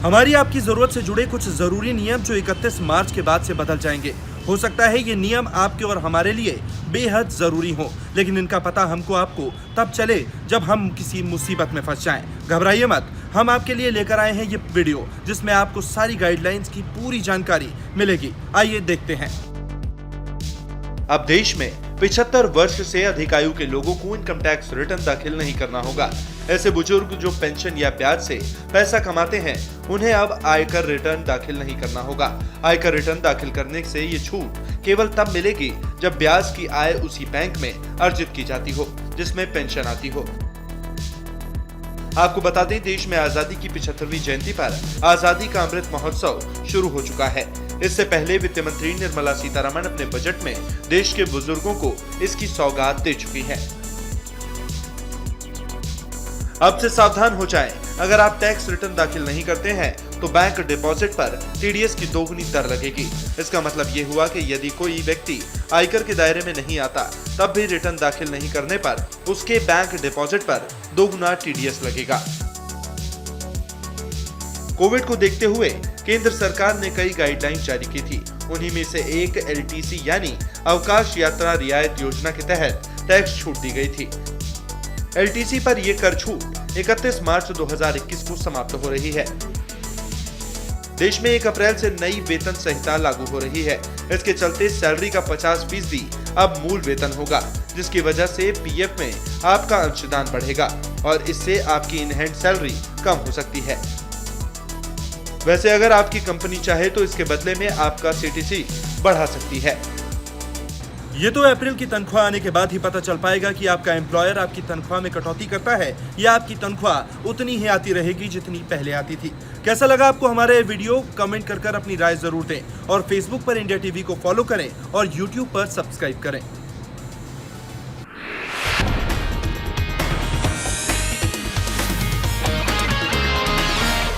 हमारी आपकी जरूरत से जुड़े कुछ जरूरी नियम जो 31 मार्च के बाद से बदल जाएंगे। हो सकता है ये नियम आपके और हमारे लिए बेहद जरूरी हो, लेकिन इनका पता हमको आपको तब चले जब हम किसी मुसीबत में फंस जाएं। घबराइए मत, हम आपके लिए लेकर आए हैं ये वीडियो जिसमें आपको सारी गाइडलाइंस की पूरी जानकारी मिलेगी। आइए देखते हैं। अब देश में 75 वर्ष से अधिक आयु के लोगों को इनकम टैक्स रिटर्न दाखिल नहीं करना होगा। ऐसे बुजुर्ग जो पेंशन या ब्याज से पैसा कमाते हैं, उन्हें अब आयकर रिटर्न दाखिल नहीं करना होगा। आयकर रिटर्न दाखिल करने से ये छूट केवल तब मिलेगी जब ब्याज की आय उसी बैंक में अर्जित की जाती हो जिसमें पेंशन आती हो। आपको बता दें, देश में आजादी की 75वीं जयंती पर आजादी का अमृत महोत्सव शुरू हो चुका है। इससे पहले वित्त मंत्री निर्मला सीतारमण अपने बजट में देश के बुजुर्गों को इसकी सौगात दे चुकी हैं। अब से सावधान हो जाएं। अगर आप टैक्स रिटर्न दाखिल नहीं करते हैं तो बैंक डिपॉजिट पर टीडीएस की दोगुनी दर लगेगी। इसका मतलब ये हुआ कि यदि कोई व्यक्ति आयकर के दायरे में नहीं आता तब भी रिटर्न दाखिल नहीं करने पर उसके बैंक डिपॉजिट पर दोगुना टीडीएस लगेगा। कोविड को देखते हुए केंद्र सरकार ने कई गाइडलाइन जारी की थी। उन्हीं में से एक एलटीसी यानी अवकाश यात्रा रियायत योजना के तहत टैक्स छूट दी गई थी। एलटीसी पर यह कर छूट 31 मार्च 2021 को समाप्त हो रही है। देश में 1 अप्रैल से नई वेतन संहिता लागू हो रही है। इसके चलते सैलरी का 50% अब मूल वेतन होगा, जिसकी वजह से पीएफ में आपका अंशदान बढ़ेगा और इससे आपकी इन हैंड सैलरी कम हो सकती है। वैसे अगर आपकी कंपनी चाहे तो इसके बदले में आपका सीटीसी बढ़ा सकती है। ये तो अप्रैल की तनख्वाह आने के बाद ही पता चल पाएगा कि आपका एम्प्लॉयर आपकी तनख्वाह में कटौती करता है या आपकी तनख्वाह उतनी ही आती रहेगी जितनी पहले आती थी। कैसा लगा आपको हमारा ये वीडियो? कमेंट कर अपनी राय जरूर दें और फेसबुक पर इंडिया टीवी को फॉलो करें और यूट्यूब पर सब्सक्राइब करें।